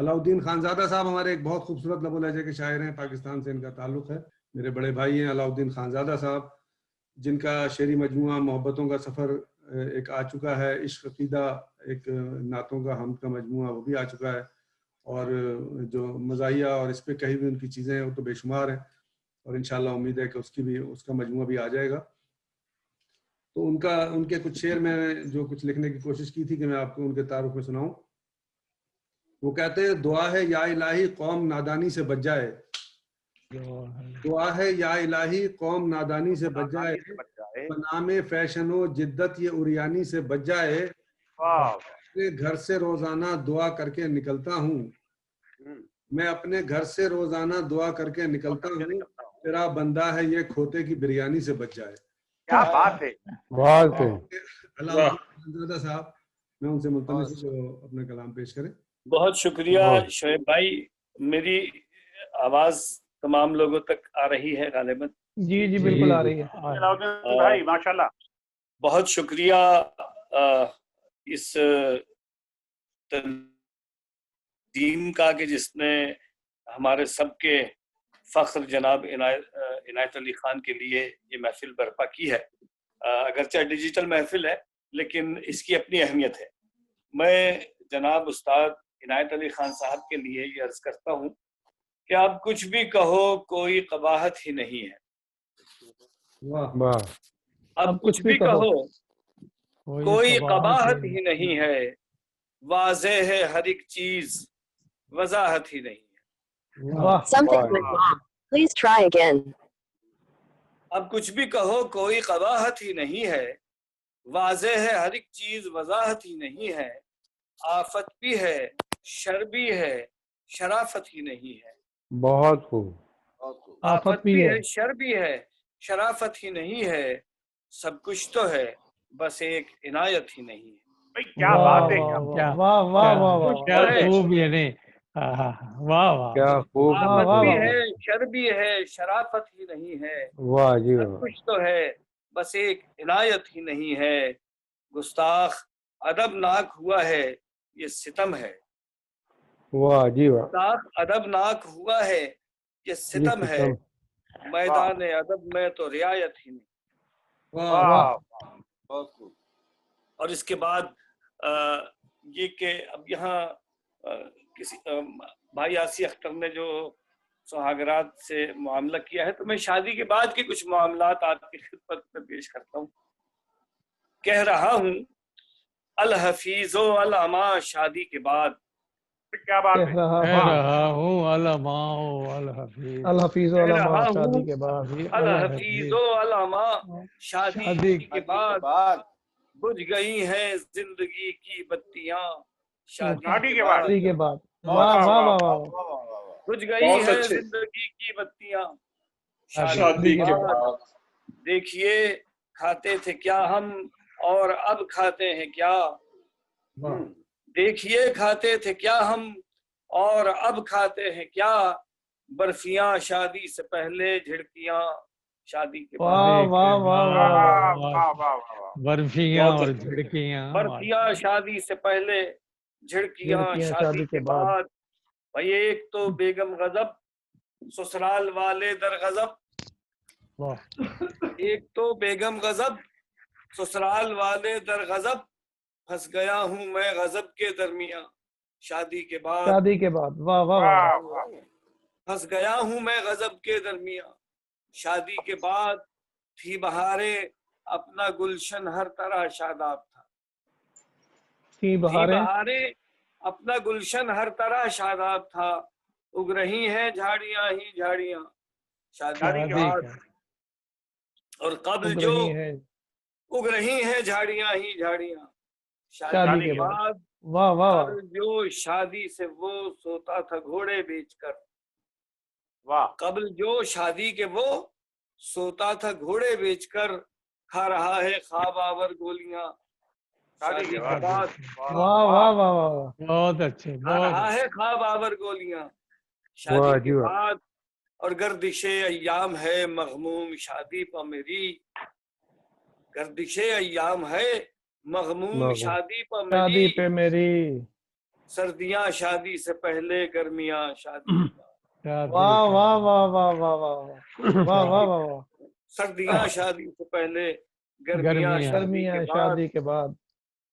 अलाउद्दीन खानजादा साहब हमारे एक बहुत खूबसूरत लबो लहजे के शायर हैं, पाकिस्तान से इनका ताल्लुक है, मेरे बड़े भाई हैं अलाउद्दीन खानजादा साहब, जिनका शेरी मजमूआ मोहब्बतों का सफ़र एक आ चुका है, इश्क अकीदा एक नातों का हम का मजमूआ वो भी आ चुका है, और जो मज़ाहिया और इस पे कही हुई उनकी चीज़ें हैं वो तो बेशुमार हैं, और इंशाल्लाह उम्मीद है कि उसका मजमूआ भी आ जाएगा। तो उनके कुछ शेर में जो कुछ लिखने की कोशिश की थी कि मैं आपको उनके तारुफ में सुनाऊं। वो कहते हैं, दुआ है या इलाही कौम नादानी से बच जाए, दुआ है या इलाही कौम नादानी से बच जाए, बनामे फैशनो जिद्दत ये उरियानी से बच जाए, अपने घर से रोजाना दुआ करके निकलता हूँ, मैं अपने घर से रोजाना दुआ करके निकलता हूँ, तेरा बंदा है ये खोते की बिरयानी से बच जाए। क्या बात है, बहुत है। अलाउद्दीन साहब, मैं उनसे मुल्तमिस हूं जो अपना कलाम पेश करें। बहुत शुक्रिया शोएब भाई। मेरी आवाज तमाम लोगों तक आ रही है गालिबन? जी जी बिल्कुल आ रही है भाई माशाल्लाह। बहुत शुक्रिया इस तंजीम का कि जिसने हमारे सबके फख्र जनाब इनायत अली खान के लिए ये महफिल बर्पा की है। अगरचे डिजिटल महफिल है लेकिन इसकी अपनी अहमियत है। मैं जनाब उस्ताद इनायत अली खान साहब के लिए ये अर्ज करता हूँ कि आप कुछ भी कहो कोई कबाहत ही नहीं है। अब कुछ भी कहो कोई कबाहत ही नहीं है, वाज़े है हर एक चीज वजाहत ही नहीं है। Something went wrong. Please try again. अब कुछ भी कहो कोई कबाहत ही नहीं है, वाज़े है हर एक चीज वजाहत ही नहीं है, आफत भी है शर भी है शराफत ही नहीं है। बहुत खूब। आफत भी है शर भी है शराफत ही नहीं है, सब कुछ तो है बस एक इनायत ही नहीं है। भाई क्या बात है, वाह वाह वाह वाह, क्या खूब ये नहीं, वाह वाह क्या खूब। आफत भी है शर भी है शराफत ही नहीं है, वाह जी सब कुछ तो है बस एक इनायत ही नहीं है। गुस्ताख अदबनाक हुआ है ये सितम है, वाह जी वाह। गुस्ताख अदबनाक हुआ है ये सितम है, मैदान अदब में तो रियायत ही नहीं। वाह। और इसके बाद ये कि अब यहाँ किसी भाई आसी अख्तर ने जो सुहागरात से मामला किया है, तो मैं शादी के बाद के कुछ मामलात आपकी खिदमत में पेश करता हूँ। कह रहा हूँ अल हफीजो अल अमा शादी के बाद, क्या बात है, कह रहा हूँ अल अमाओ अल हफीज, अल हफीजो अल अमा शादी के बाद, अल हफीजो अल अमा शादी के बाद बुझ गई हैं जिंदगी की बत्तियां शादी के बाद। वाह वाह वाह वाह, बुझ गई हैं जिंदगी की बत्तियां शादी के बाद। देखिए खाते थे क्या हम और अब खाते हैं क्या, देखिए खाते थे क्या हम और अब खाते हैं क्या, बर्फियां शादी से पहले झिड़कियां शादी के बाद। वाह वाह वाह वाह, बर्फियां और झिड़कियां, बर्फियां शादी से पहले झिड़कियां शादी के बाद। भाई एक तो बेगम गजब ससुराल वाले दर गजब, एक तो बेगम गजब ससुराल वाले दर गजब, फंस गया हूँ मैं गजब के दरमियां शादी के बाद। वाह वाह वाह, फंस गया हूँ मैं गजब के दरमियां शादी के बाद। थी बहारे अपना गुलशन हर तरह शादाब था, थी बहारे अपना गुलशन हर तरह शादाब था, उग रही हैं झाड़ियां ही झाड़ियां शादी के बाद। और कब्ल जो उग रही हैं झाड़ियां ही झाड़ियां शादी के बाद। वाह वाह, जो शादी से वो सोता था घोड़े बेचकर, वाह। कब्ल जो शादी के वो सोता था घोड़े बेचकर, खा रहा है ख्वाब आवर गोलियां शादी के बाद। वाह वाह वाह, बहुत अच्छे, खा रहा है ख्वाब आवर गोलियां शादी के बाद। और गर्दिशे अय्याम है मगमूम शादी पर मेरी, गर्दिशे अय्याम है मगमूम शादी पर मेरी, सर्दियां शादी से पहले, गर्मियां शादी के बाद। क्या वाह ठीक है। वाह वाह वाह वाह वाह वाह वाह वाह वाह वाह। सर्दियां शादी से पहले, गर्मियां गर्मियां। शादी गर्मियां के बाद। शादी के बाद।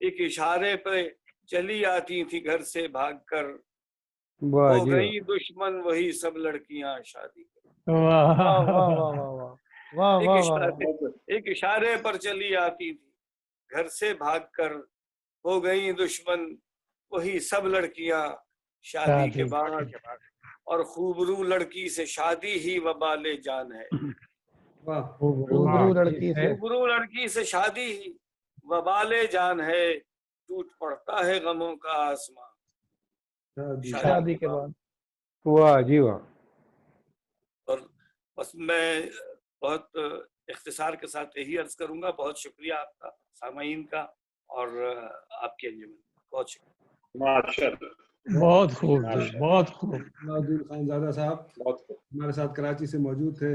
एक इशारे पे चली आती थी घर से भागकर, वाह हो जी गई दुश्मन वही सब लड़कियां शादी के। वाह वाह वाह वाह वाह वाह वाह एक वाह वाह। इशारे एक इशारे पर चली आती थी घर से भागकर, हो गई दुश्मन वही सब लड़कियां शादी के बाद। और खूबरू लड़की से शादी ही वबाले जान है। वाह घुंघरू लड़की से। खूबरू लड़की से शादी ही वबाले जान है, टूट पड़ता है गमों का आसमां शादी के बाद। वाह जी वाह। और बस मैं बहुत इख्तिसार के साथ यही अर्ज करूंगा, बहुत शुक्रिया आपका, सामाईन का और आपके अंजुमन का। बहुत शुक्रिया। माशाल्लाह, बहुत खूब जी, बहुत खूब। अलाउद्दीन खानजादा साहब बहुत खूब। हमारे साथ कराची से मौजूद थे।